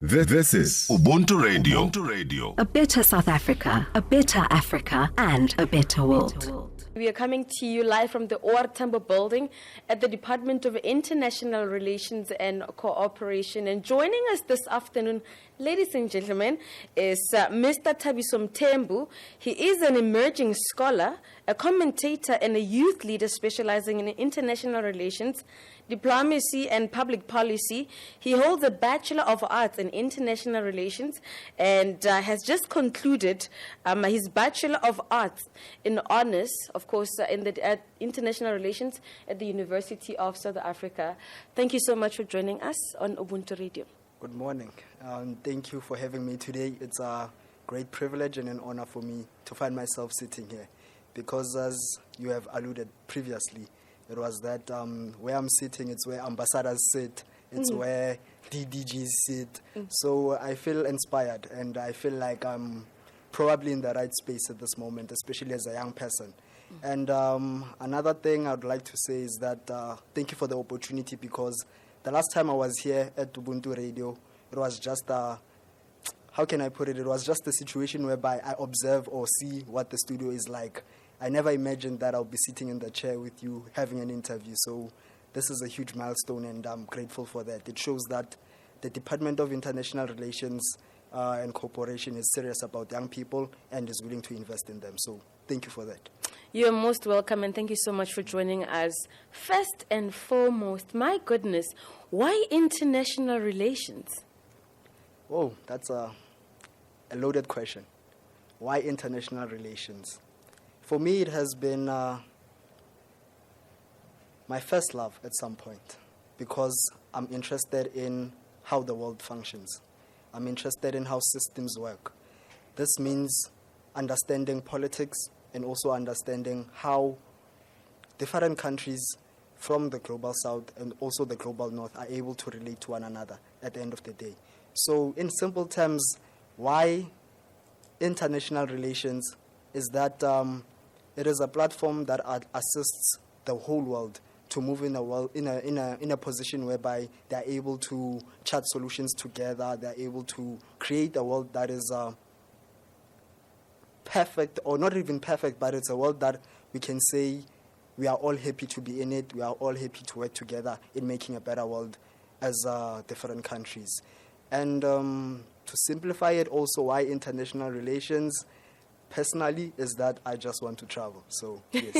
This is Ubuntu Radio. Ubuntu Radio. A better South Africa, a better Africa, and a better world. We are coming to you live from the OR Tambo building at the Department of International Relations and Cooperation. And joining us this afternoon, ladies and gentlemen, is Mr. Thabiso Mthembu. He is an emerging scholar, a commentator, and a youth leader specializing in international relations, diplomacy, and public policy. He holds a Bachelor of Arts in International Relations and has just concluded his Bachelor of Arts in Honours, of course, in the International Relations at the University of South Africa. Thank you so much for joining us on Ubuntu Radio. Good morning. Thank you for having me today. It's a great privilege and an honor for me to find myself sitting here because, as you have alluded previously, it was that where I'm sitting, it's where ambassadors sit, it's where DDGs sit. So I feel inspired and I feel like I'm probably in the right space at this moment, especially as a young person. And another thing I'd like to say is that thank you for the opportunity, because the last time I was here at Ubuntu Radio, it was just how can I put it? It was just a situation whereby I observe or see what the studio is like. I never imagined that I'll be sitting in the chair with you having an interview. So this is a huge milestone, and I'm grateful for that. It shows that the Department of International Relations and Cooperation is serious about young people and is willing to invest in them. So thank you for that. You're most welcome, and thank you so much for joining us. First and foremost, my goodness, why international relations? Oh, that's a loaded question. Why international relations? For me, it has been my first love at some point, because I'm interested in how the world functions. I'm interested in how systems work. This means understanding politics and also understanding how different countries from the global south and also the global north are able to relate to one another at the end of the day. So in simple terms, why international relations is that it is a platform that assists the whole world to move in a position whereby they are able to chart solutions together. They are able to create a world that is perfect, or not even perfect, but it's a world that we can say we are all happy to be in it. We are all happy to work together in making a better world as different countries. And to simplify it, also why international relations, personally, is that I just want to travel. So, yes.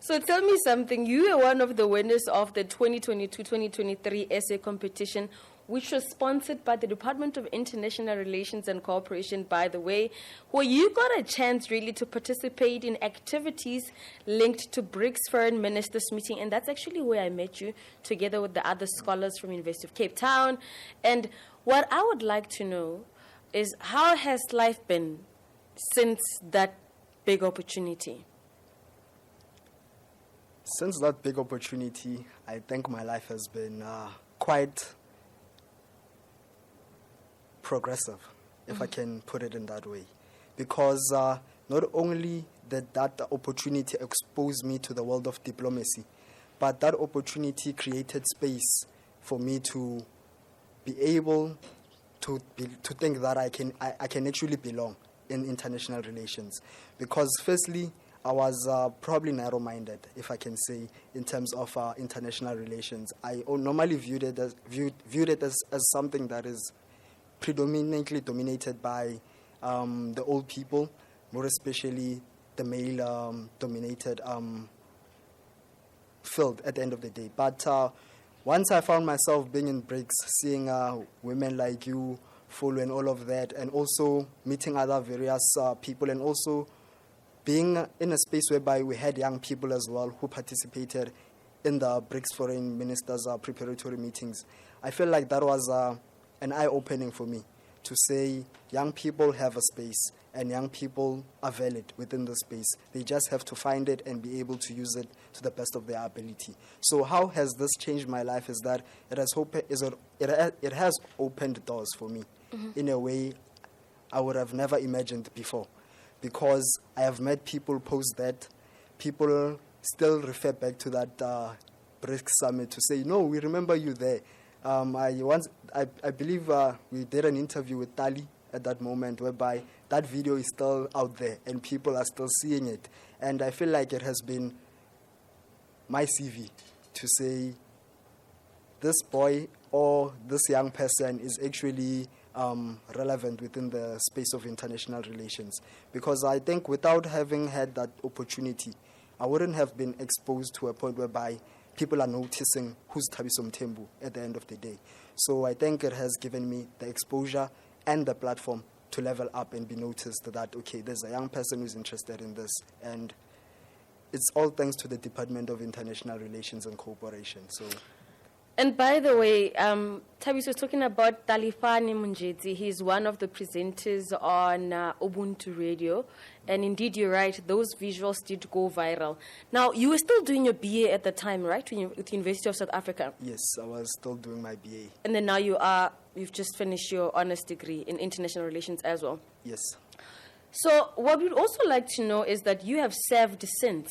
So tell me something. You were one of the winners of the 2022-2023 essay competition, which was sponsored by the Department of International Relations and Cooperation, by the way, where you got a chance really to participate in activities linked to BRICS Foreign Ministers meeting. And that's actually where I met you, together with the other scholars from University of Cape Town. And what I would like to know is, how has life been since that big opportunity? Since that big opportunity, I think my life has been quite progressive, if I can put it in that way. Because not only did that opportunity expose me to the world of diplomacy, but that opportunity created space for me to be able to think that I can actually belong in international relations. Because firstly, I was probably narrow-minded, if I can say, in terms of international relations. I normally viewed it as something that is predominantly dominated by the old people, more especially the male-dominated field at the end of the day. But once I found myself being in BRICS, seeing women like you follow and all of that, and also meeting other various people, and also being in a space whereby we had young people as well who participated in the BRICS Foreign Ministers' preparatory meetings, I feel like that was an eye-opening for me to say young people have a space and young people are valid within the space. They just have to find it and be able to use it to the best of their ability. So how has this changed my life is that it has opened doors for me in a way I would have never imagined before. Because I have met people post that, people still refer back to that BRICS summit to say, no, we remember you there. I believe we did an interview with Tali at that moment, whereby that video is still out there and people are still seeing it. And I feel like it has been my CV to say this boy or this young person is actually relevant within the space of international relations. Because I think without having had that opportunity, I wouldn't have been exposed to a point whereby people are noticing who's Thabiso Mthembu at the end of the day. So I think it has given me the exposure and the platform to level up and be noticed that, okay, there's a young person who's interested in this. And it's all thanks to the Department of International Relations and Cooperation. So. And by the way, Thabiso was talking about Talifani Munjedzi. He's one of the presenters on Ubuntu Radio. And indeed, you're right, those visuals did go viral. Now, you were still doing your BA at the time, right, with the University of South Africa? Yes, I was still doing my BA. And then now you've just finished your honours degree in international relations as well? Yes. So what we'd also like to know is that you have served since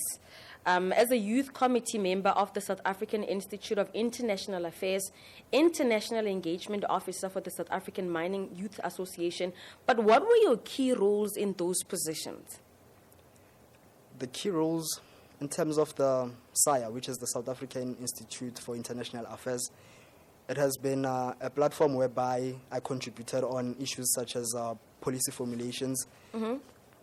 as a youth committee member of the South African Institute of International Affairs, international engagement officer for the South African Mining Youth Association. But what were your key roles in those positions? The key roles in terms of the SAIA, which is the South African Institute for International Affairs, it has been a platform whereby I contributed on issues such as policy formulations,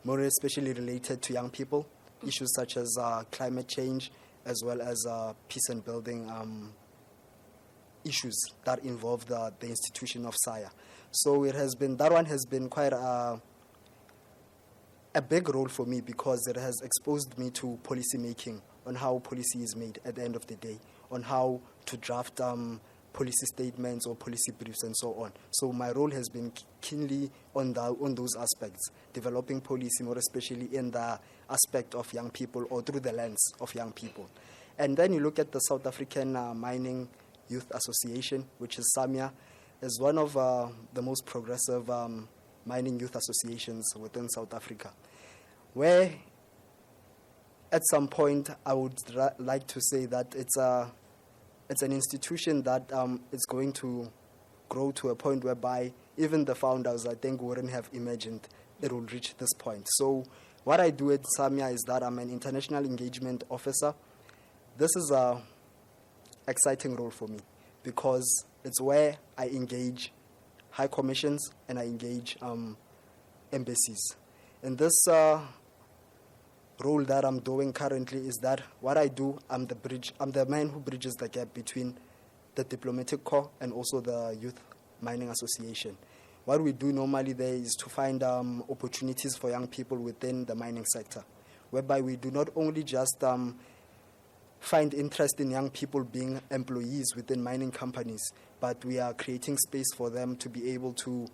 more especially related to young people, issues such as climate change, as well as peace and building issues that involve the institution of SAIA. So that one has been quite a big role for me, because it has exposed me to policy making, on how policy is made at the end of the day, on how to draft policy statements or policy briefs and so on. So my role has been keenly on those aspects, developing policy, more especially in the aspect of young people or through the lens of young people. And then you look at the South African Mining Youth Association, which is SAMIA, is one of the most progressive mining youth associations within South Africa, where at some point I would like to say that it's an institution that is going to grow to a point whereby even the founders, I think, wouldn't have imagined it would reach this point. So what I do at SAMIA is that I'm an international engagement officer. This is an exciting role for me, because it's where I engage high commissions and I engage embassies. And this role that I'm doing currently is that what I do, I'm the man who bridges the gap between the diplomatic corps and also the Youth Mining Association. What we do normally there is to find opportunities for young people within the mining sector, whereby we do not only just find interest in young people being employees within mining companies, but we are creating space for them to be able to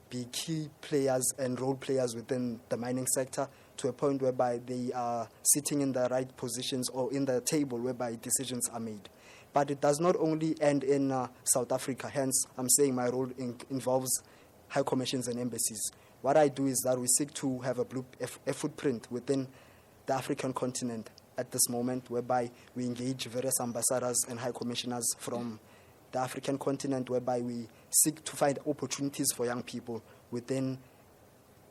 be key players and role players within the mining sector, to a point whereby they are sitting in the right positions or in the table whereby decisions are made. But it does not only end in South Africa. Hence, I'm saying my role involves high commissions and embassies. What I do is that we seek to have a footprint within the African continent at this moment, whereby we engage various ambassadors and high commissioners from the African continent, whereby we seek to find opportunities for young people within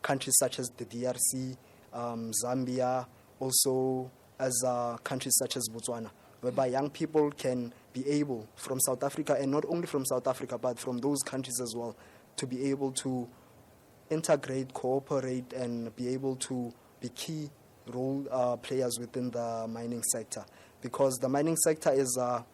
countries such as the DRC, Zambia, also as countries such as Botswana, whereby young people can be able, from South Africa, and not only from South Africa, but from those countries as well, to be able to integrate, cooperate, and be able to be key role players within the mining sector. Because the mining sector is a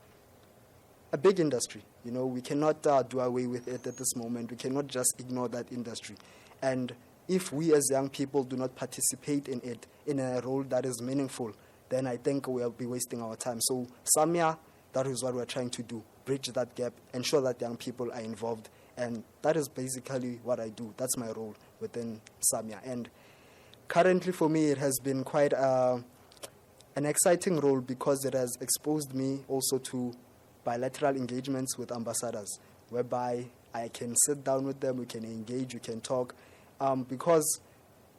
big industry. You know, we cannot do away with it at this moment. We cannot just ignore that industry. And if we as young people do not participate in it in a role that is meaningful, then I think we'll be wasting our time. So SAMIA, that is what we're trying to do, bridge that gap, ensure that young people are involved. And that is basically what I do. That's my role within SAMIA. And currently for me, it has been quite an exciting role, because it has exposed me also to bilateral engagements with ambassadors, whereby I can sit down with them, we can engage, we can talk. Because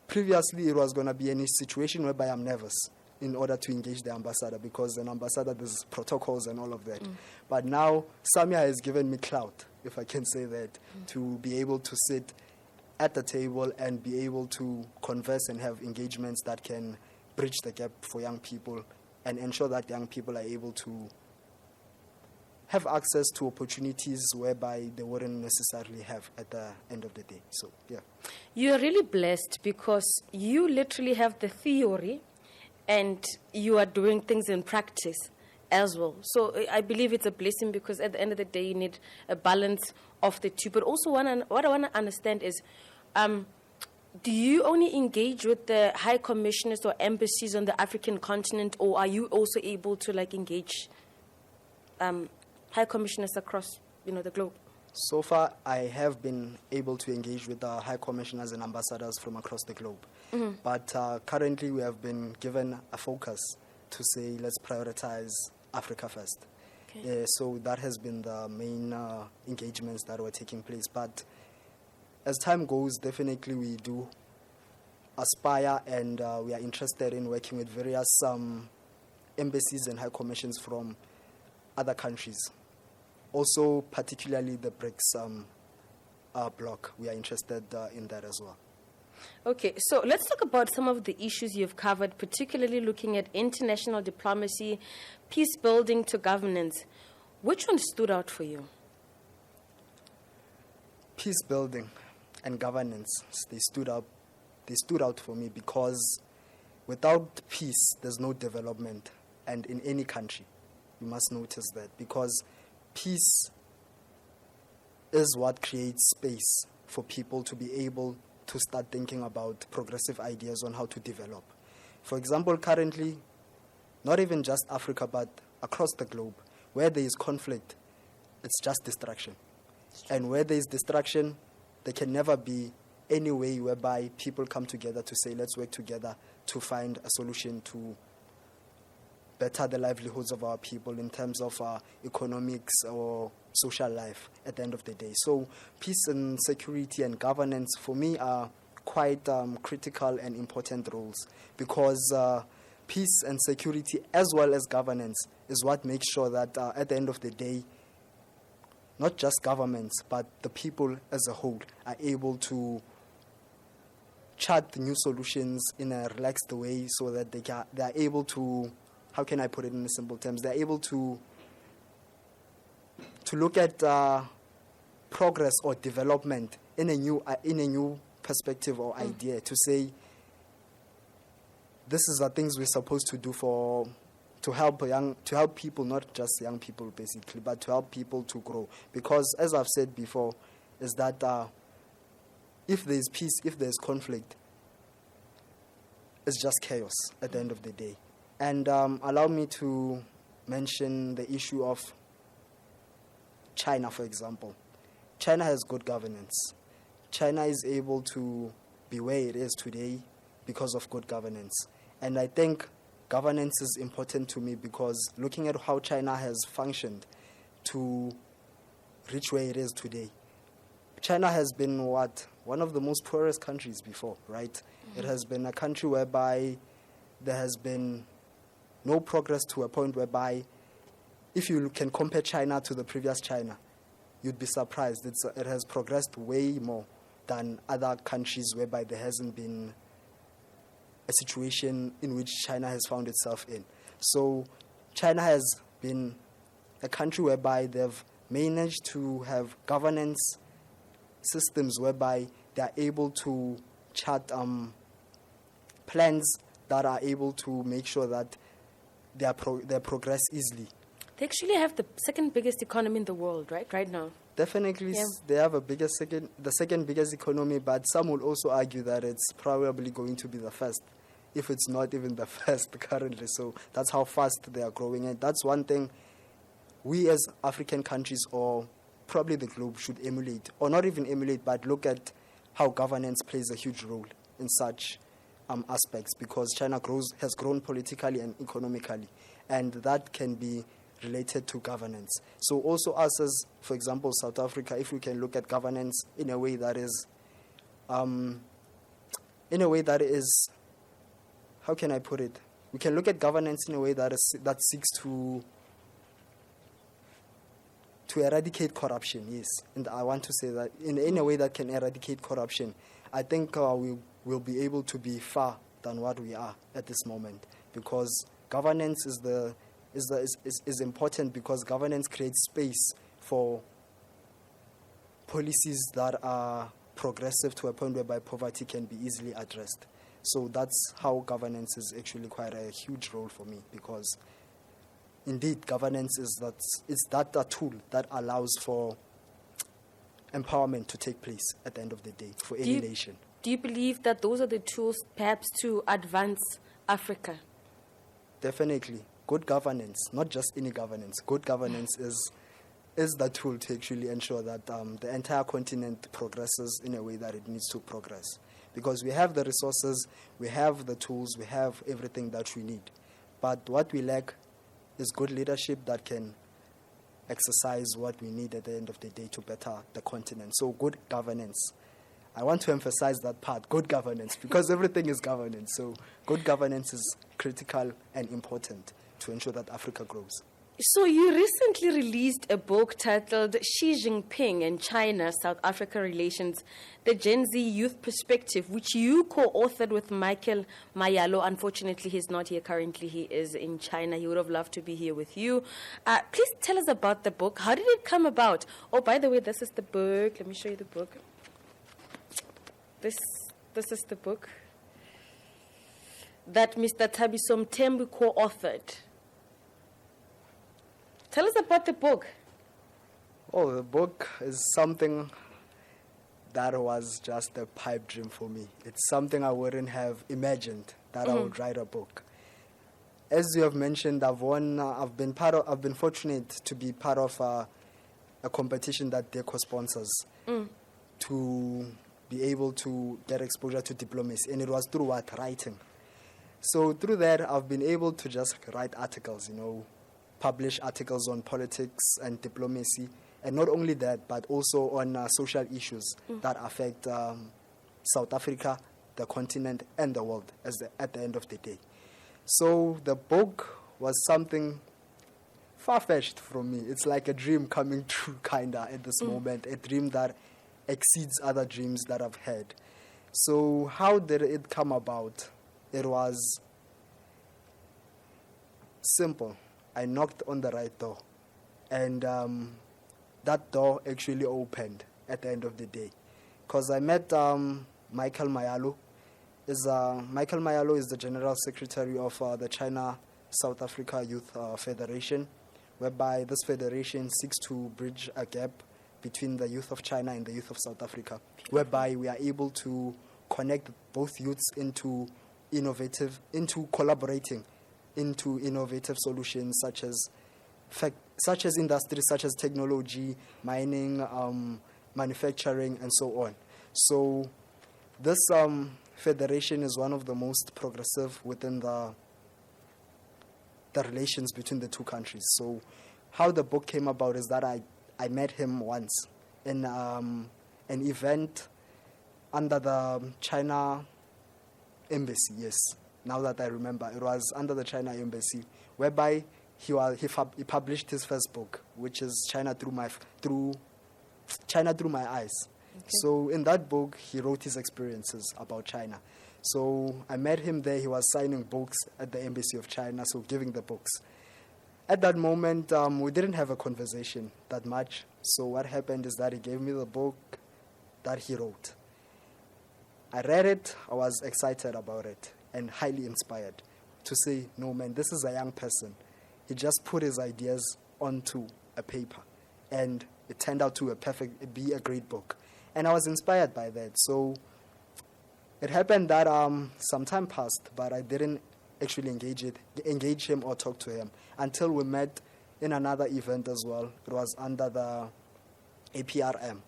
previously it was going to be a situation whereby I'm nervous. in order to engage the ambassador, because an ambassador, there's protocols and all of that. But now Samia has given me clout, if I can say that, to be able to sit at the table and be able to converse and have engagements that can bridge the gap for young people and ensure that young people are able to have access to opportunities whereby they wouldn't necessarily have at the end of the day. So, yeah. You're really blessed because you literally have the theory and you are doing things in practice as well. So I believe it's a blessing because at the end of the day, you need a balance of the two. But also what I want to understand is, do you only engage with the high commissioners or embassies on the African continent, or are you also able to engage high commissioners across, the globe? So far, I have been able to engage with the high commissioners and ambassadors from across the globe. But currently, we have been given a focus to say, let's prioritize Africa first. Okay. So that has been the main engagements that were taking place. But as time goes, definitely we do aspire and we are interested in working with various embassies and high commissions from other countries. Also, particularly the BRICS bloc. We are interested in that as well. Okay, so let's talk about some of the issues you've covered, particularly looking at international diplomacy, peace building to governance. Which one stood out for you? Peace building and governance, they stood out for me because without peace, there's no development. And in any country, you must notice that, because peace is what creates space for people to be able to start thinking about progressive ideas on how to develop. For example, currently, not even just Africa, but across the globe, where there is conflict, it's just destruction. And where there is destruction, there can never be any way whereby people come together to say, let's work together to find a solution to better the livelihoods of our people in terms of economics or social life at the end of the day. So peace and security and governance for me are quite critical and important roles, because peace and security as well as governance is what makes sure that at the end of the day, not just governments, but the people as a whole are able to chart new solutions in a relaxed way so that they are able to, how can I put it in simple terms, they're able to look at progress or development in a new perspective or idea, to say, this is the things we're supposed to do to help people, not just young people basically, but to help people to grow. Because as I've said before, is that if there's peace, if there's conflict, it's just chaos at the end of the day. And allow me to mention the issue of China, for example. China has good governance. China is able to be where it is today because of good governance. And I think governance is important to me, because looking at how China has functioned to reach where it is today, China has been one of the most poorest countries before, right? Mm-hmm. It has been a country whereby there has been no progress, to a point whereby if you can compare China to the previous China, you'd be surprised. It has progressed way more than other countries whereby there hasn't been a situation in which China has found itself in. So China has been a country whereby they've managed to have governance systems whereby they are able to chart plans that are able to make sure that they progress easily. They actually have the second biggest economy in the world, right now. Definitely, yeah. They have the second biggest economy, but some will also argue that it's probably going to be the first, if it's not even the first currently. So that's how fast they are growing. And that's one thing we as African countries, or probably the globe, should emulate, or not even emulate, but look at how governance plays a huge role in such aspects, because China has grown politically and economically, and that can be related to governance. So also us as, for example, South Africa, if we can look at governance in a way that is, how can I put it? we can look at governance in a way that seeks to eradicate corruption, yes. And I want to say that in a way that can eradicate corruption, I think we will be able to be far than what we are at this moment, because governance is important, because governance creates space for policies that are progressive to a point whereby poverty can be easily addressed. So that's how governance is actually quite a huge role for me, because indeed governance is a tool that allows for empowerment to take place at the end of the day for any nation. Do you believe that those are the tools perhaps to advance Africa? Definitely. Good governance, not just any governance. Good governance is the tool to actually ensure that the entire continent progresses in a way that it needs to progress. Because we have the resources, we have the tools, we have everything that we need. But what we lack is good leadership that can exercise what we need at the end of the day to better the continent. So good governance. I want to emphasize that part, good governance, because everything is governance. So good governance is critical and important to ensure that Africa grows. So you recently released a book titled Xi Jinping and China-South Africa Relations, the Gen Z Youth Perspective, which you co-authored with Michael Mayalo. Unfortunately, he's not here currently. He is in China. He would have loved to be here with you. Please tell us about the book. How did it come about? Oh, by the way, this is the book. Let me show you the book. This is the book that Mr. Thabiso Mthembu co-authored. Tell us about the book. Oh, the book is something that was just a pipe dream for me. It's something I wouldn't have imagined that I would write a book. As you have mentioned, I've been fortunate to be part of a competition that DECO sponsors to be able to get exposure to diplomacy, and it was through writing. So through that, I've been able to just write articles, publish articles on politics and diplomacy, and not only that, but also on social issues that affect South Africa, the continent, and the world at the end of the day. So the book was something far-fetched from me. It's like a dream coming true, kinda, at this moment, a dream that exceeds other dreams that I've had. So how did it come about? It was simple. I knocked on the right door, and that door actually opened at the end of the day, because I met Michael Mayalo. Michael Mayalo is the General Secretary of the China-South Africa Youth Federation, whereby this federation seeks to bridge a gap between the youth of China and the youth of South Africa, whereby we are able to connect both youths into collaborating into innovative solutions such as industries, such as technology, mining, manufacturing, and so on. So this federation is one of the most progressive within the relations between the two countries. So how the book came about is that I met him once in an event under the China embassy, yes. Now that I remember, it was under the China embassy, whereby he published his first book, which is China Through My Eyes. Okay. So in that book, he wrote his experiences about China. So I met him there. He was signing books at the embassy of China, so giving the books. At that moment, we didn't have a conversation that much. So what happened is that he gave me the book that he wrote. I read it. I was excited about it and highly inspired to say, no, man, this is a young person. He just put his ideas onto a paper, and it turned out to be a great book. And I was inspired by that. So it happened that some time passed, but I didn't actually engage him or talk to him until we met in another event as well. It was under the APRM,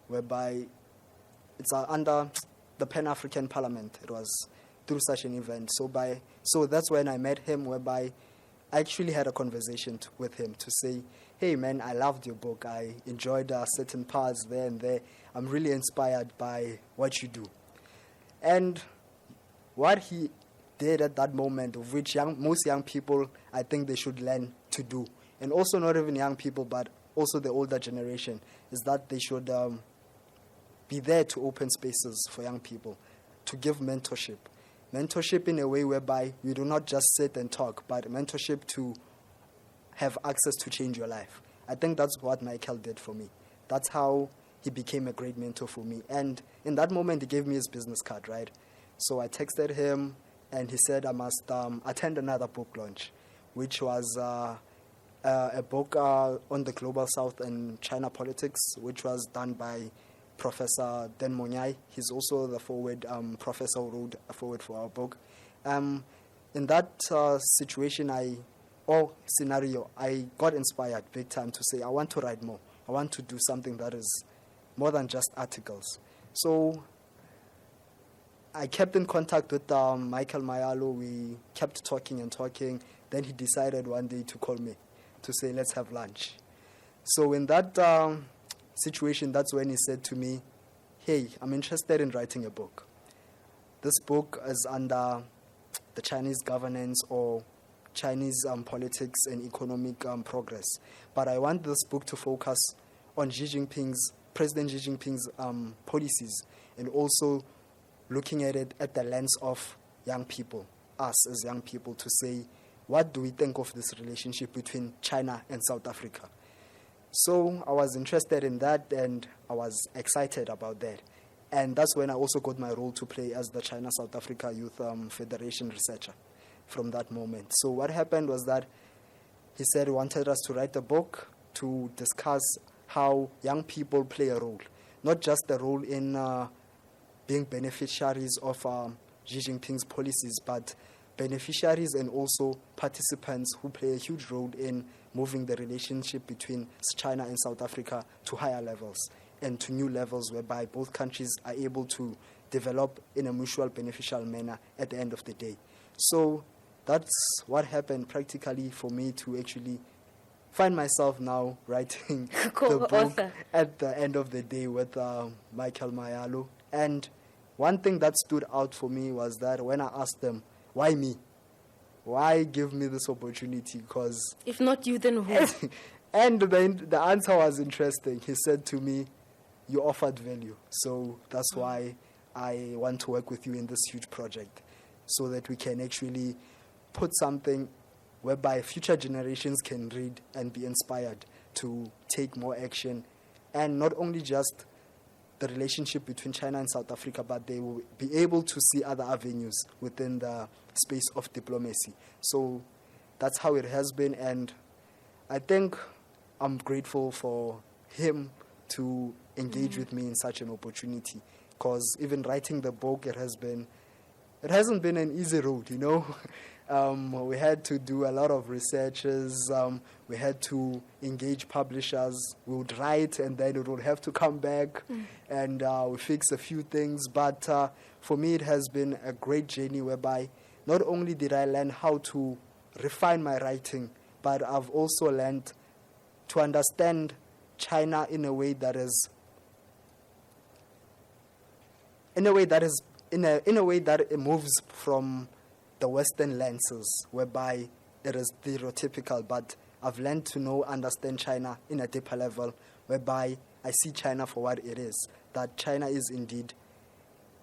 whereby it's under the Pan-African Parliament. It was through such an event. So that's when I met him, whereby I actually had a conversation with him to say, hey, man, I loved your book. I enjoyed certain parts there and there. I'm really inspired by what you do. And what he did at that moment, of which most young people, I think they should learn to do. And also not even young people, but also the older generation, is that they should be there to open spaces for young people, to give mentorship. Mentorship in a way whereby we do not just sit and talk, but mentorship to have access to change your life. I think that's what Michael did for me. That's how he became a great mentor for me. And in that moment, he gave me his business card, right? So I texted him, and he said I must attend another book launch, which was a book on the Global South and China politics, which was done by Professor Den Monyai. He's also the forward professor who wrote a forward for our book. In that scenario, I got inspired big time to say, I want to write more. I want to do something that is more than just articles. So I kept in contact with Michael Mayalo. We kept talking and talking. Then he decided one day to call me to say, let's have lunch. So in that situation, that's when he said to me, hey, I'm interested in writing a book. This book is under the Chinese governance or Chinese politics and economic progress. But I want this book to focus on President Xi Jinping's policies, and also looking at it at the lens of young people, us as young people, to say, what do we think of this relationship between China and South Africa? So I was interested in that, and I was excited about that. And that's when I also got my role to play as the China-South Africa Youth Federation researcher from that moment. So what happened was that he said he wanted us to write a book to discuss how young people play a role, not just a role in being beneficiaries of Xi Jinping's policies, but beneficiaries and also participants who play a huge role in moving the relationship between China and South Africa to higher levels and to new levels whereby both countries are able to develop in a mutual beneficial manner at the end of the day. So that's what happened practically for me to actually find myself now writing the book at the end of the day with Michael Mayalo. And one thing that stood out for me was that when I asked them, why me? Why give me this opportunity? Because if not you, then who? And the answer was interesting. He said to me, you offered value. So that's why I want to work with you in this huge project, so that we can actually put something whereby future generations can read and be inspired to take more action, and not only just the relationship between China and South Africa, but they will be able to see other avenues within the space of diplomacy. So that's how it has been, and I think I'm grateful for him to engage with me in such an opportunity, because even writing the book, it hasn't been an easy road, you know. We had to do a lot of researches. We had to engage publishers. We would write, and then it would have to come back, and we fix a few things. But for me, it has been a great journey whereby not only did I learn how to refine my writing, but I've also learned to understand China in a way that it moves from the Western lenses, whereby it is stereotypical, but I've learned to understand China in a deeper level, whereby I see China for what it is, that China is indeed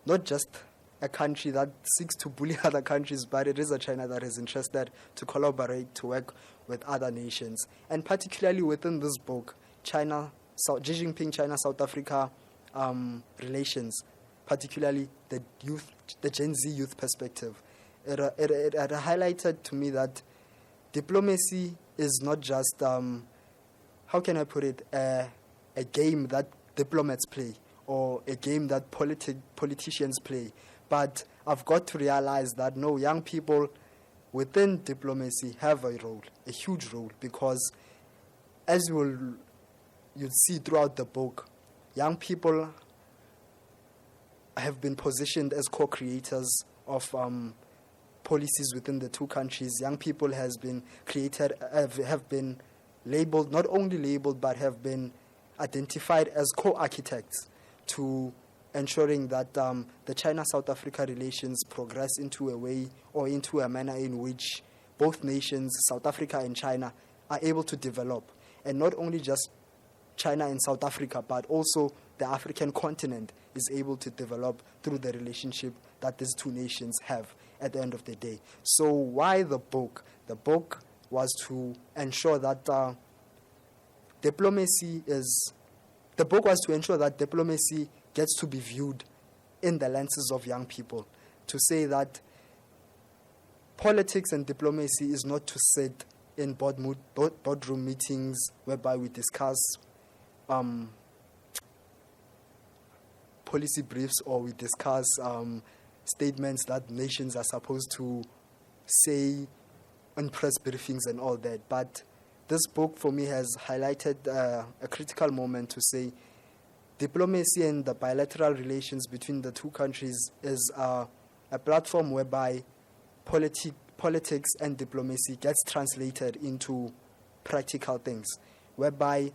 not just a country that seeks to bully other countries, but it is a China that is interested to collaborate, to work with other nations. And particularly within this book, Xi Jinping, China-South Africa relations, particularly the Gen Z youth perspective. It highlighted to me that diplomacy is not just, how can I put it, a game that diplomats play or a game that politicians play. But I've got to realize that no, young people within diplomacy have a role, a huge role, because as you'll see throughout the book, young people have been positioned as co-creators of policies within the two countries. Young people have been labeled, not only labeled, but have been identified as co-architects to ensuring that the China-South Africa relations progress into a way or into a manner in which both nations, South Africa and China, are able to develop. And not only just China and South Africa, but also the African continent is able to develop through the relationship that these two nations have at the end of the day. So why the book? The book was to ensure that diplomacy gets to be viewed in the lenses of young people, to say that politics and diplomacy is not to sit in boardroom meetings whereby we discuss policy briefs or we discuss statements that nations are supposed to say on press briefings and all that. But this book for me has highlighted a critical moment to say diplomacy and the bilateral relations between the two countries is a platform whereby politics and diplomacy gets translated into practical things, whereby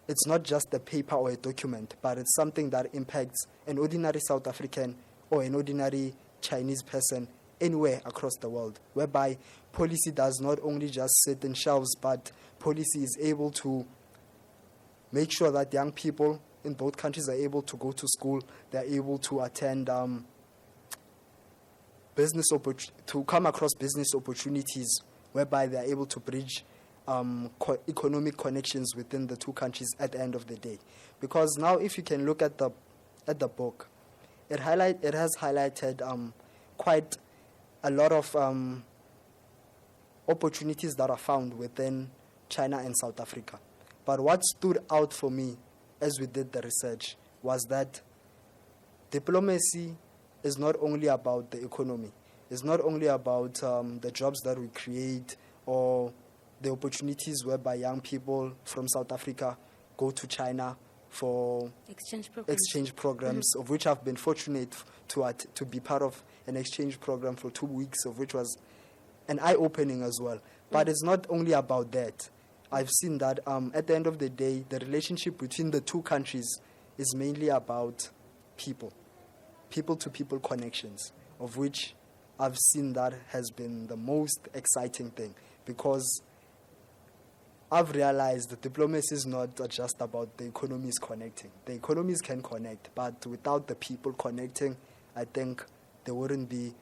it's not just a paper or a document, but it's something that impacts an ordinary South African or an ordinary Chinese person anywhere across the world, whereby policy does not only just sit in shelves, but policy is able to make sure that young people in both countries are able to go to school, they're able to attend to come across business opportunities, whereby they're able to bridge economic connections within the two countries at the end of the day. Because now, if you can look at the book, it has highlighted quite a lot of opportunities that are found within China and South Africa. But what stood out for me as we did the research was that diplomacy is not only about the economy. It's not only about the jobs that we create or the opportunities whereby young people from South Africa go to China for exchange programs, of which I've been fortunate to be part of an exchange program for 2 weeks, of which was an eye-opening as well. But it's not only about that. I've seen that at the end of the day, the relationship between the two countries is mainly about people-to-people connections, of which I've seen that has been the most exciting thing, because I've realized that diplomacy is not just about the economies connecting. The economies can connect, but without the people connecting, I think there wouldn't be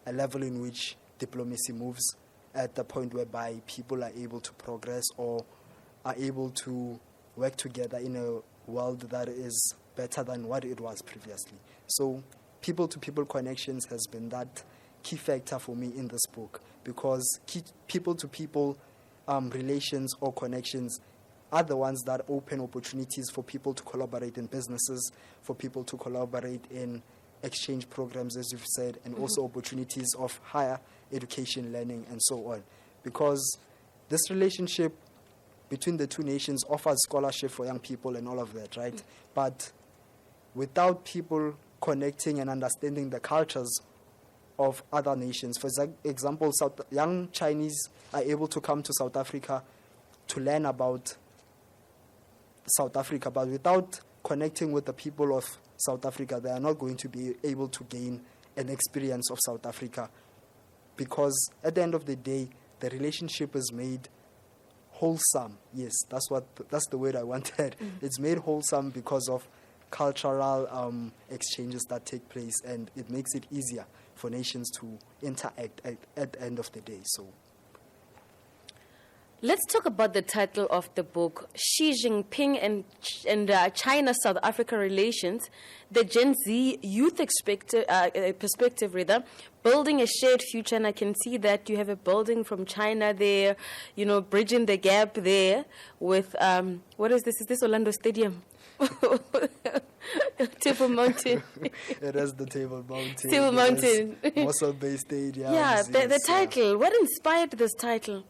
a level in which diplomacy moves at the point whereby people are able to progress or are able to work together in a world that is better than what it was previously. So people-to-people connections has been that key factor for me in this book, because people-to-people relations or connections are the ones that open opportunities for people to collaborate in businesses, for people to collaborate in exchange programs, as you've said, and also opportunities of higher education, learning, and so on. Because this relationship between the two nations offers scholarship for young people and all of that, right? But without people connecting and understanding the cultures of other nations, for example, young Chinese are able to come to South Africa to learn about South Africa, but without connecting with the people of South Africa, they are not going to be able to gain an experience of South Africa, because at the end of the day, the relationship is made wholesome. Yes, that's the word I wanted. It's made wholesome because of cultural exchanges that take place, and it makes it easier for nations to interact at the end of the day. So, let's talk about the title of the book, Xi Jinping and China-South Africa Relations, the Gen Z youth perspective, building a shared future. And I can see that you have a building from China there, bridging the gap there with, what is this? Is this Orlando Stadium? Table Mountain. It is the Table Mountain. Table Mountain. Mossel Bay Stadium. Yeah, the title. What inspired this title?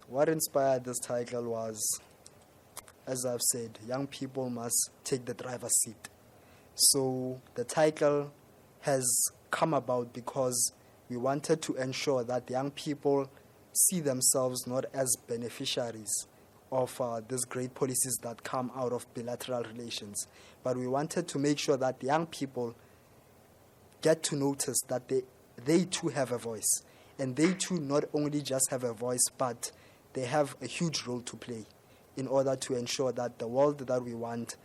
What inspired this title was, as I've said, young people must take the driver's seat. So the title has come about because we wanted to ensure that young people see themselves not as beneficiaries of these great policies that come out of bilateral relations. But we wanted to make sure that young people get to notice that they too have a voice. And they too not only just have a voice, but they have a huge role to play in order to ensure that the world that we want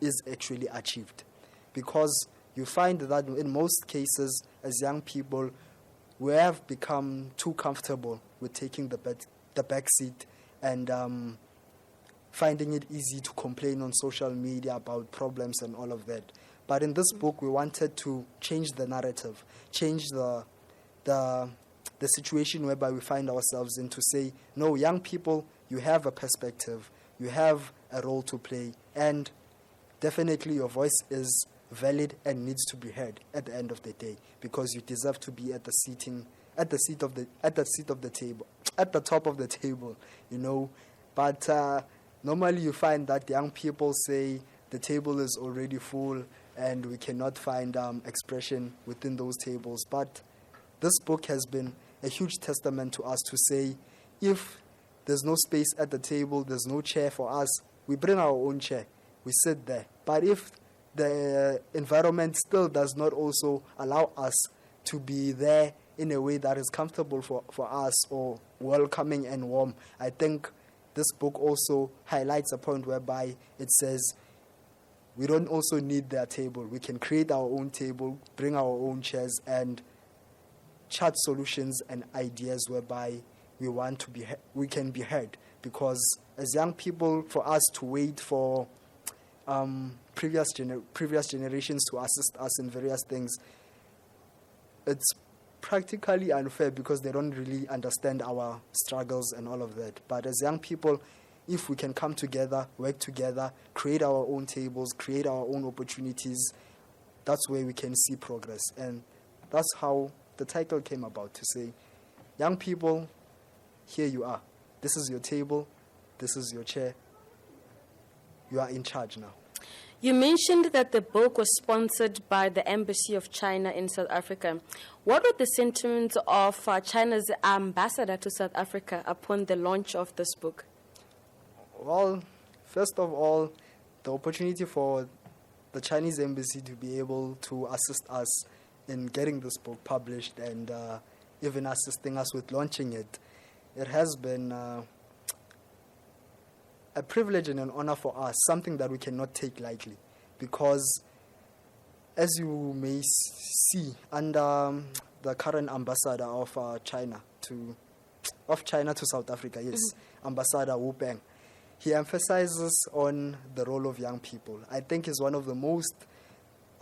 is actually achieved. Because you find that in most cases, as young people, we have become too comfortable with taking the back seat and finding it easy to complain on social media about problems and all of that. But in this book, we wanted to change the narrative, change the situation whereby we find ourselves in, to say, no, young people, you have a perspective, you have a role to play, and definitely your voice is valid and needs to be heard at the end of the day, because you deserve to be at the top of the table, you know. But normally you find that young people say the table is already full and we cannot find expression within those tables. But this book has been a huge testament to us to say, if there's no space at the table, there's no chair for us, we bring our own chair, we sit there. But if the environment still does not also allow us to be there in a way that is comfortable for us or welcoming and warm, I think this book also highlights a point whereby it says we don't also need their table. We can create our own table, bring our own chairs, and chart solutions and ideas whereby we can be heard. Because as young people, for us to wait for previous generations to assist us in various things, it's practically unfair because they don't really understand our struggles and all of that. But as young people, if we can come together, work together, create our own tables, create our own opportunities, that's where we can see progress. And that's how the title came about, to say, young people, here you are. This is your table, this is your chair. You are in charge now. You mentioned that the book was sponsored by the Embassy of China in South Africa. What were the sentiments of China's ambassador to South Africa upon the launch of this book? Well, first of all, the opportunity for the Chinese embassy to be able to assist us in getting this book published and even assisting us with launching it, it has been a privilege and an honor for us, something that we cannot take lightly, because as you may see under the current ambassador of China to South Africa, yes, Ambassador Wu Peng, he emphasizes on the role of young people. I think he's one of the most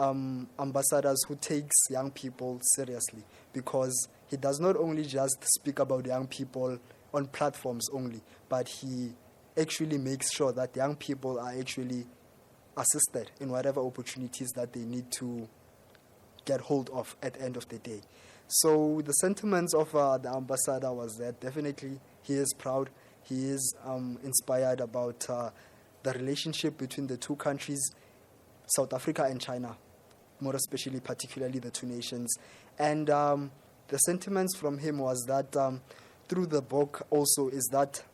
ambassadors who takes young people seriously, because he does not only just speak about young people on platforms only, but he actually makes sure that young people are actually assisted in whatever opportunities that they need to get hold of at the end of the day. So the sentiments of the ambassador was that definitely he is proud, he is inspired about the relationship between the two countries, South Africa and China, more especially, particularly the two nations. And the sentiments from him was that through the book also is that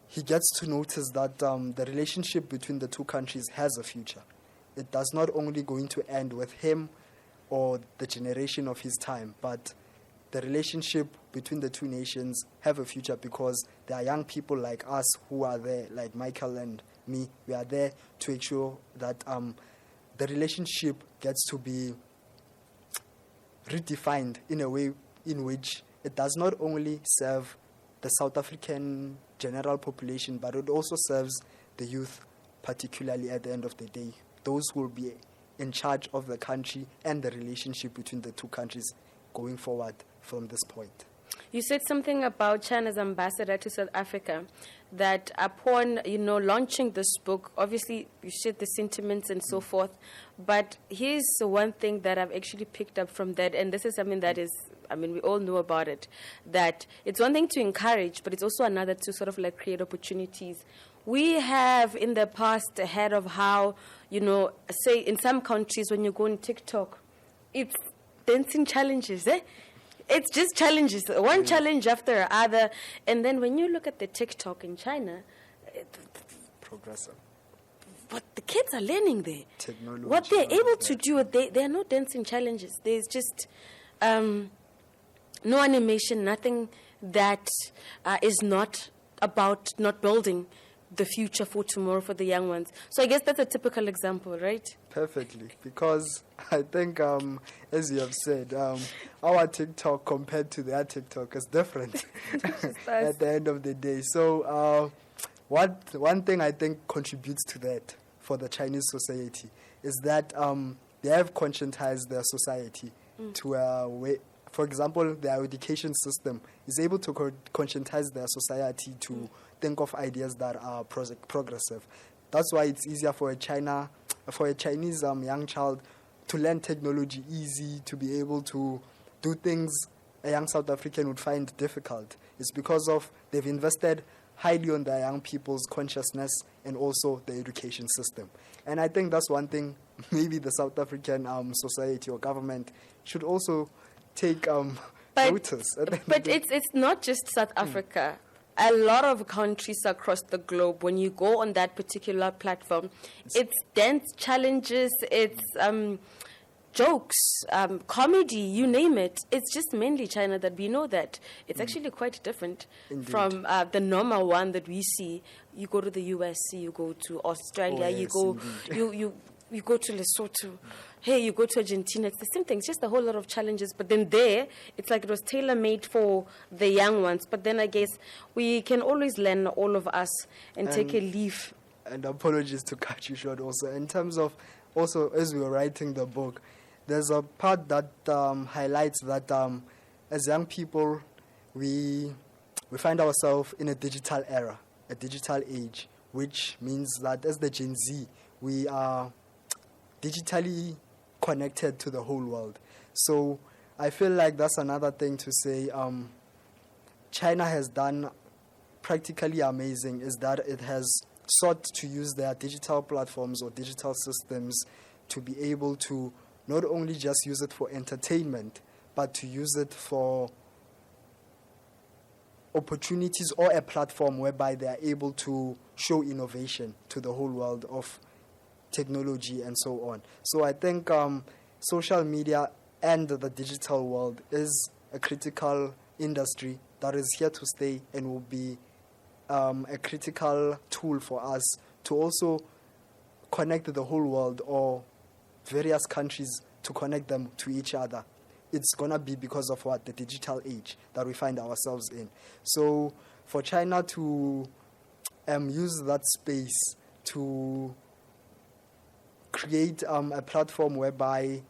he gets to notice that the relationship between the two countries has a future. It does not only going to end with him or the generation of his time, but the relationship between the two nations have a future, because there are young people like us who are there, like Michael and me. We are there to ensure that the relationship gets to be redefined in a way in which it does not only serve the South African general population, but it also serves the youth, particularly at the end of the day. Those who will be in charge of the country and the relationship between the two countries going forward from this point. You said something about China's ambassador to South Africa, that upon, launching this book, obviously you shared the sentiments and so forth, but here's one thing that I've actually picked up from that, and this is something that is, we all know about it, that it's one thing to encourage, but it's also another to sort of like create opportunities. We have in the past heard of how, say in some countries when you go on TikTok, it's dancing challenges, It's just challenges, one challenge after other. And then when you look at the TikTok in China, Progressive. what the kids are learning there, Technology, what they're all of able to that. do, there are no dancing challenges. There's just no animation, nothing that is not about not building the future for tomorrow for the young ones. So I guess that's a typical example, right? Perfectly, because I think, as you have said, our TikTok compared to their TikTok is different at the end of the day. So one thing I think contributes to that for the Chinese society is that they have conscientized their society to a way. For example, their education system is able to conscientize their society to think of ideas that are progressive. That's why it's easier for a Chinese young child to learn technology easy, to be able to do things a young South African would find difficult. It's because of they've invested highly on their young people's consciousness and also the education system. And I think that's one thing maybe the South African society or government should also take notice. But it's not just South Africa. A lot of countries across the globe, when you go on that particular platform, it's dance challenges, it's jokes, comedy, you name it. It's just mainly China that we know that. It's actually quite different from the normal one that we see. You go to the US, you go to Australia, you go to Lesotho. Hey, you go to Argentina, it's the same thing. It's just a whole lot of challenges. But then there, it's like it was tailor-made for the young ones. But then I guess we can always learn, all of us, and take a leaf. And apologies to cut you short also. In terms of, also as we were writing the book, there's a part that highlights that as young people, we find ourselves in a digital era, a digital age, which means that as the Gen Z, we are digitally connected to the whole world. So I feel like that's another thing to say. China has done practically amazing is that it has sought to use their digital platforms or digital systems to be able to not only just use it for entertainment, but to use it for opportunities or a platform whereby they are able to show innovation to the whole world of technology and so on. So I think social media and the digital world is a critical industry that is here to stay and will be a critical tool for us to also connect the whole world or various countries to connect them to each other. It's going to be because of what? The digital age that we find ourselves in. So for China to use that space to create a platform whereby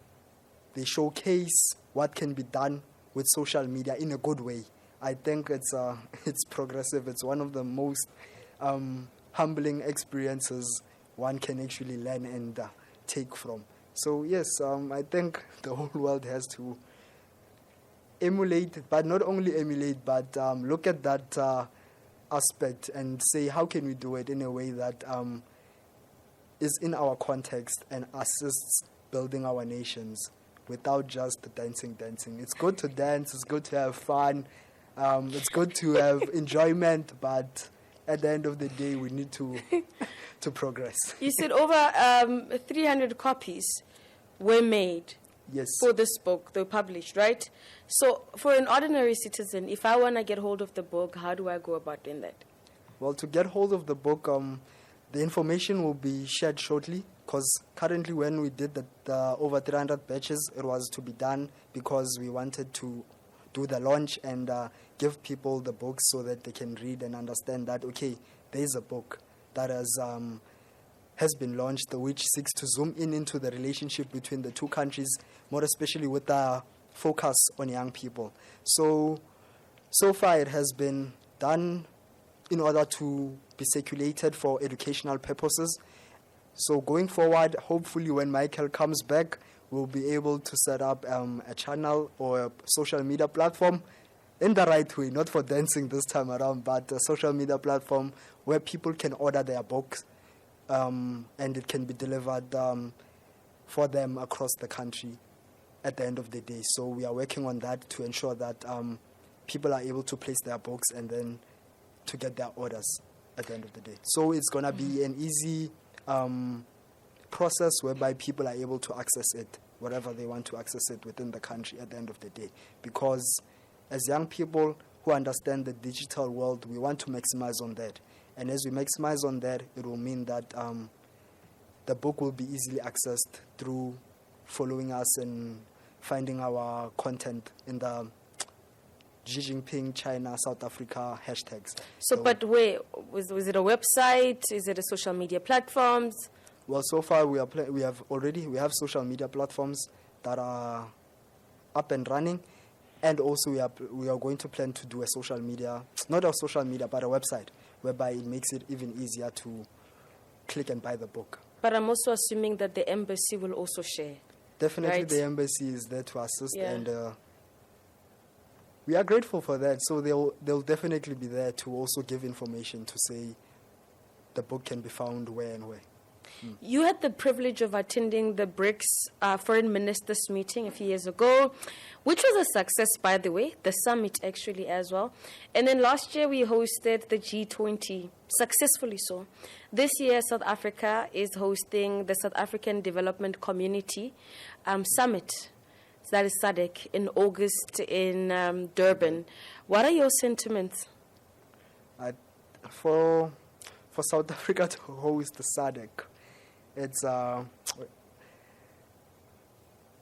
they showcase what can be done with social media in a good way, I think it's progressive. It's one of the most humbling experiences one can actually learn and take from. So yes, I think the whole world has to emulate, but not only emulate, but look at that aspect and say, how can we do it in a way that is in our context and assists building our nations without just dancing. It's good to dance, it's good to have fun, it's good to have enjoyment, but at the end of the day, we need to progress. You said over 300 copies were made. Yes. For this book, they were published, right? So for an ordinary citizen, if I want to get hold of the book, how do I go about doing that? Well, to get hold of the book, the information will be shared shortly, because currently when we did the over 300 batches, it was to be done because we wanted to do the launch and give people the books so that they can read and understand that, okay, there is a book that has been launched, which seeks to zoom into the relationship between the two countries, more especially with the focus on young people. So far it has been done in order to be circulated for educational purposes. So going forward, hopefully when Michael comes back, we'll be able to set up a channel or a social media platform in the right way, not for dancing this time around, but a social media platform where people can order their books and it can be delivered for them across the country at the end of the day. So we are working on that to ensure that people are able to place their books and then to get their orders at the end of the day. So it's going to be an easy process whereby people are able to access it, whatever they want to access it within the country at the end of the day. Because as young people who understand the digital world, we want to maximize on that. And as we maximize on that, it will mean that the book will be easily accessed through following us and finding our content in the Xi Jinping, China, South Africa hashtags. So, but where? Was it a website? Is it a social media platforms? Well, so far we have social media platforms that are up and running, and also we are going to plan to do a social media, not a social media, but a website, whereby it makes it even easier to click and buy the book. But I'm also assuming that the embassy will also share. Definitely, right? The embassy is there to assist, Yeah. and we are grateful for that. So they'll definitely be there to also give information to say the book can be found where and where. You had the privilege of attending the BRICS foreign ministers meeting a few years ago, which was a success, by the way, the summit actually as well. And then last year we hosted the G20, successfully so. This year South Africa is hosting the South African Development Community Summit. So that is SADC in August in Durban. What are your sentiments? For South Africa to host the SADC, it's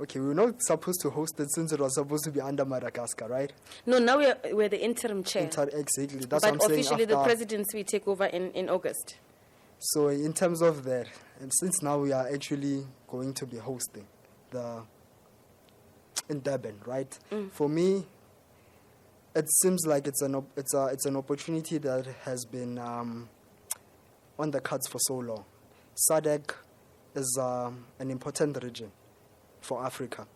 okay. We were not supposed to host it since it was supposed to be under Madagascar, right? No, now we're the interim chair. Exactly. That's but what I'm saying. officially the presidency will take over in August. So in terms of that, and since now we are actually going to be hosting in Durban, right? For me, it seems like it's an opportunity that has been on the cards for so long. SADC is an important region for Africa,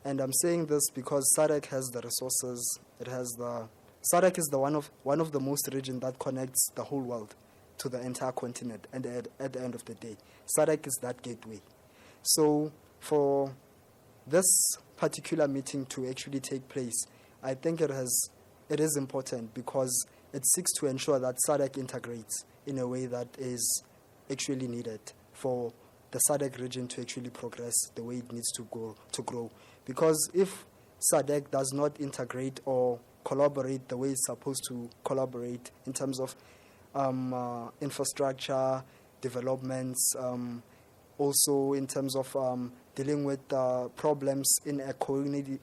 and I'm saying this because SADC has the resources. SADC is one of the most region that connects the whole world to the entire continent, and at the end of the day, SADC is that gateway. So for this particular meeting to actually take place, I think it is important because it seeks to ensure that SADC integrates in a way that is actually needed for the SADC region to actually progress the way it needs to grow. Because if SADC does not integrate or collaborate the way it's supposed to collaborate in terms of infrastructure, developments, also in terms of dealing with problems in a coordinated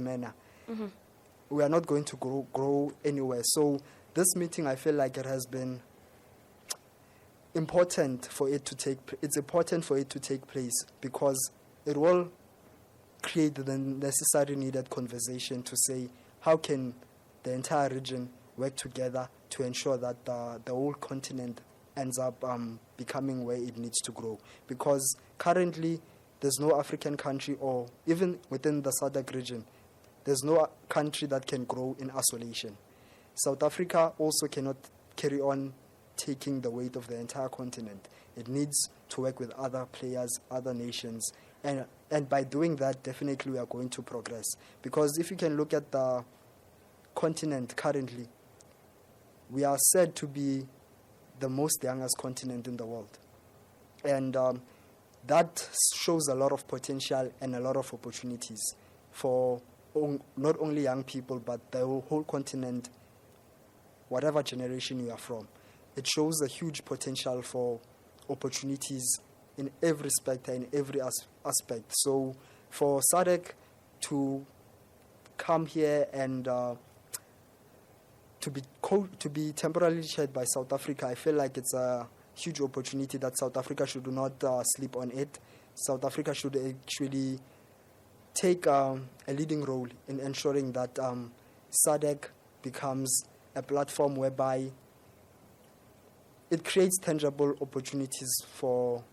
manner, we are not going to grow anywhere. So this meeting, I feel like it has been important for it to take place because it will create the necessary needed conversation to say how can the entire region work together to ensure that the whole continent ends up becoming where it needs to grow. Because currently there's no African country, or even within the SADC region, there's no country that can grow in isolation. South Africa also cannot carry on taking the weight of the entire continent. It needs to work with other players, other nations, and by doing that, definitely we are going to progress. Because if you can look at the continent currently, we are said to be the most youngest continent in the world. And that shows a lot of potential and a lot of opportunities for not only young people, but the whole continent, whatever generation you are from. It shows a huge potential for opportunities in every sector, in every aspect. So for SADC to come here and to be temporarily chaired by South Africa, I feel like it's a huge opportunity that South Africa should not sleep on it. South Africa should actually take a leading role in ensuring that SADC becomes a platform whereby it creates tangible opportunities for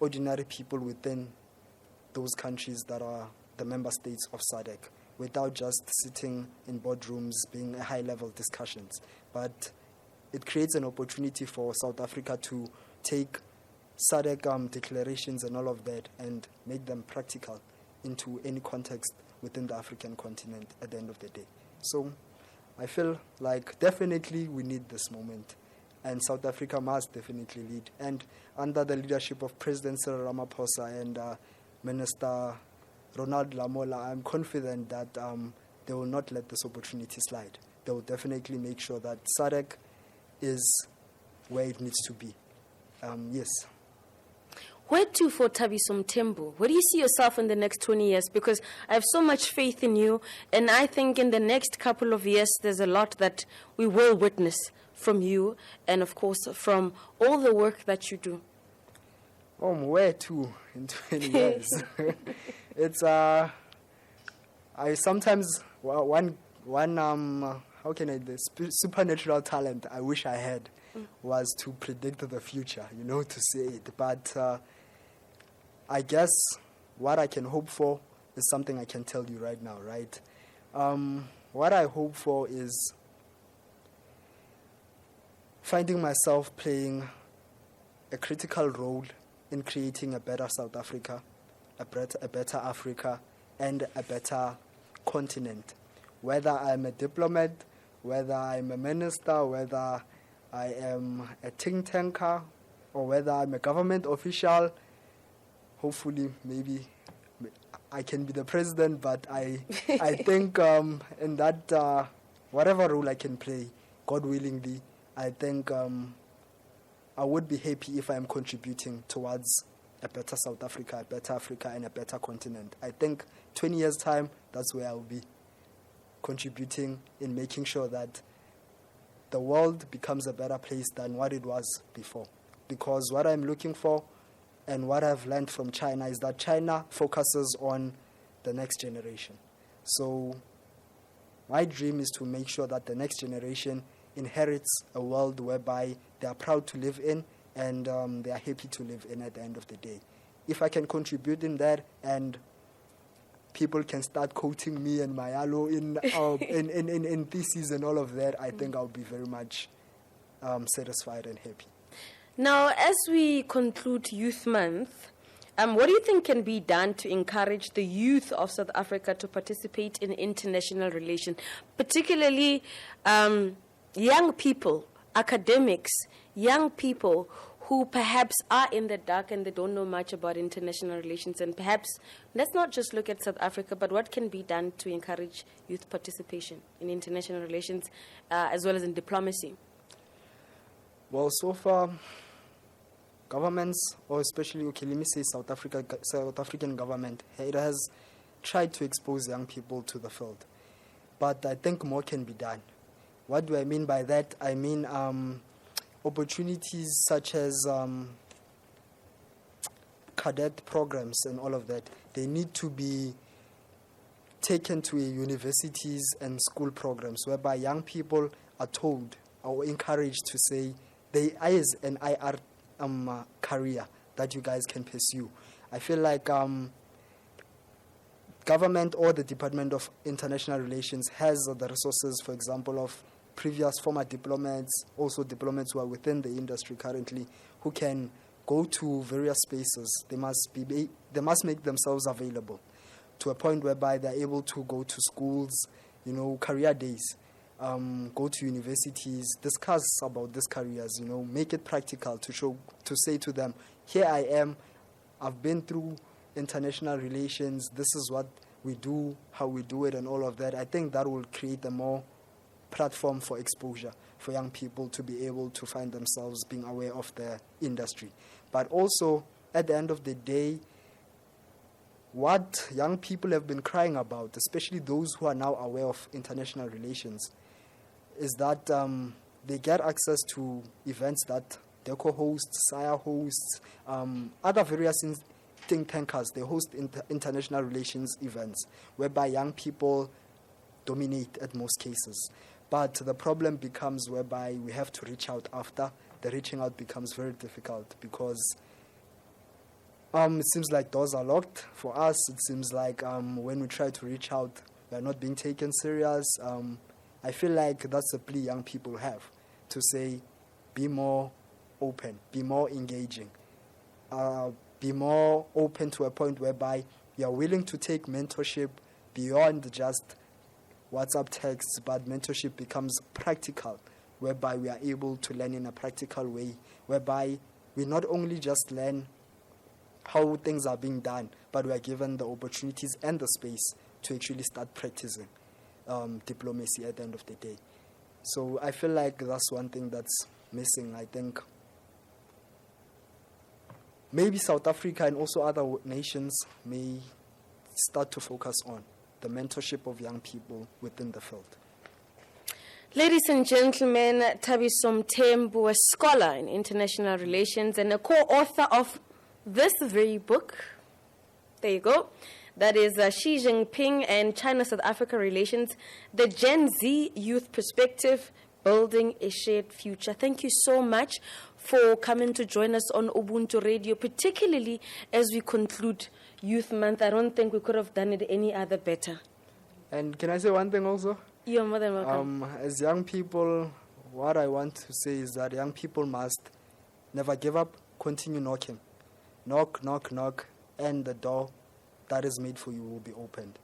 ordinary people within those countries that are the member states of SADC, without just sitting in boardrooms being high-level discussions. But it creates an opportunity for South Africa to take SADC declarations and all of that and make them practical into any context within the African continent at the end of the day. So I feel like definitely we need this moment, and South Africa must definitely lead. And under the leadership of President Cyril Ramaphosa and Minister Ronald Lamola, I'm confident that they will not let this opportunity slide. They will definitely make sure that SADC is where it needs to be. Yes. Where to for Thabiso Mthembu? Where do you see yourself in the next 20 years? Because I have so much faith in you, and I think in the next couple of years, there's a lot that we will witness from you, and of course, from all the work that you do. Where to in 20 years? It's, I sometimes, one how can I, the supernatural talent I wish I had was to predict the future, to say it. But I guess what I can hope for is something I can tell you right now, right? What I hope for is finding myself playing a critical role in creating a better South Africa, a better Africa, and a better continent. Whether I'm a diplomat, whether I'm a minister, whether I am a think tanker, or whether I'm a government official, hopefully maybe I can be the president, but I think in that whatever role I can play, God willingly, I think I would be happy if I'm contributing towards a better South Africa, a better Africa, and a better continent. I think 20 years' time, that's where I'll be contributing in making sure that the world becomes a better place than what it was before. Because what I'm looking for and what I've learned from China is that China focuses on the next generation. So my dream is to make sure that the next generation inherits a world whereby they are proud to live in and they are happy to live in at the end of the day. If I can contribute in that and people can start quoting me and Mayalo in theses and all of that, I think I'll be very much satisfied and happy. Now, as we conclude Youth Month, what do you think can be done to encourage the youth of South Africa to participate in international relations, particularly young people, academics, young people who perhaps are in the dark and they don't know much about international relations, and perhaps let's not just look at South Africa, but what can be done to encourage youth participation in international relations as well as in diplomacy? Well, so far, governments, or especially, let me say South African government, it has tried to expose young people to the field. But I think more can be done. What do I mean by that? I mean opportunities such as cadet programs and all of that. They need to be taken to universities and school programs whereby young people are told or encouraged to say there is an IR career that you guys can pursue. I feel like government or the Department of International Relations has the resources, for example, of previous former diplomats, also diplomats who are within the industry currently, who can go to various spaces. They must make themselves available to a point whereby they're able to go to schools, career days, go to universities, discuss about these careers, make it practical to say to them, here I am, I've been through international relations, this is what we do, how we do it, and all of that. I think that will create a more platform for exposure for young people to be able to find themselves being aware of the industry. But also, at the end of the day, what young people have been crying about, especially those who are now aware of international relations, is that they get access to events that DECO hosts, SIA hosts, other various think tankers. They host international relations events whereby young people dominate at most cases. But the problem becomes whereby we have to reach out after. The reaching out becomes very difficult because it seems like doors are locked for us. It seems like when we try to reach out, we are not being taken serious. I feel like that's a plea young people have to say, be more open, be more engaging, be more open to a point whereby you are willing to take mentorship beyond just WhatsApp texts, but mentorship becomes practical, whereby we are able to learn in a practical way, whereby we not only just learn how things are being done, but we are given the opportunities and the space to actually start practicing diplomacy at the end of the day. So I feel like that's one thing that's missing. I think maybe South Africa and also other nations may start to focus on the mentorship of young people within the field. Ladies and gentlemen, Thabiso Mthembu, a scholar in international relations and a co-author of this very book. There you go. That is Xi Jinping and China-South Africa Relations, the Gen Z Youth Perspective, Building a Shared Future. Thank you so much for coming to join us on Ubuntu Radio, particularly as we conclude Youth Month. I don't think we could have done it any other better. And can I say one thing also? You're more than welcome. As young people, what I want to say is that young people must never give up, continue knocking. Knock, knock, knock, and the door that is made for you will be opened.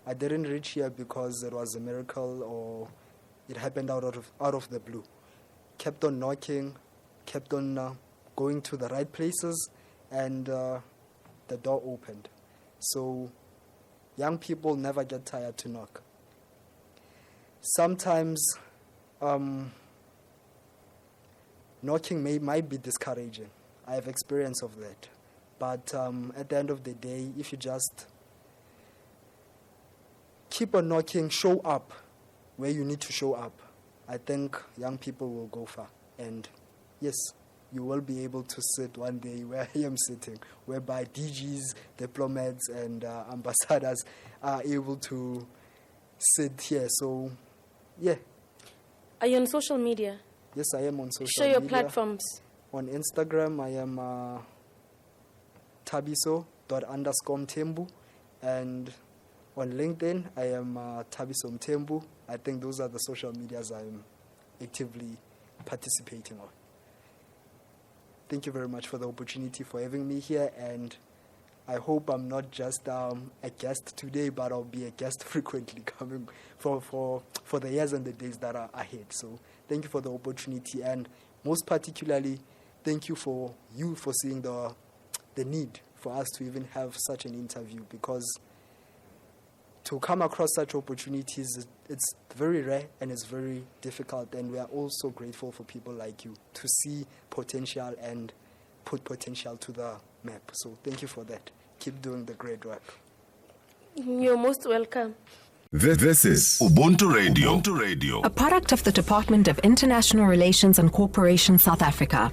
I didn't reach here because it was a miracle or it happened out of the blue. Kept on knocking, kept on going to the right places, and the door opened. So young people never get tired to knock. Sometimes knocking might be discouraging. I have experience of that. But at the end of the day, if you just keep on knocking, show up where you need to show up, I think young people will go far. And yes, you will be able to sit one day where I am sitting, whereby DGs, diplomats, and ambassadors are able to sit here. So, yeah. Are you on social media? Yes, I am on social media. Show your platforms. On Instagram, I am Thabiso._Mthembu, and on LinkedIn, I am Thabiso Mthembu. I think those are the social medias I'm actively participating on. Thank you very much for the opportunity for having me here, and I hope I'm not just a guest today, but I'll be a guest frequently coming for the years and the days that are ahead. So thank you for the opportunity, and most particularly, thank you for seeing the need for us to even have such an interview, because to come across such opportunities, it's very rare and it's very difficult, and we are also grateful for people like you to see potential and put potential to the map. So thank you for that. Keep doing the great work. You're most welcome. This is Ubuntu Radio. A product of the Department of International Relations and Cooperation, South Africa.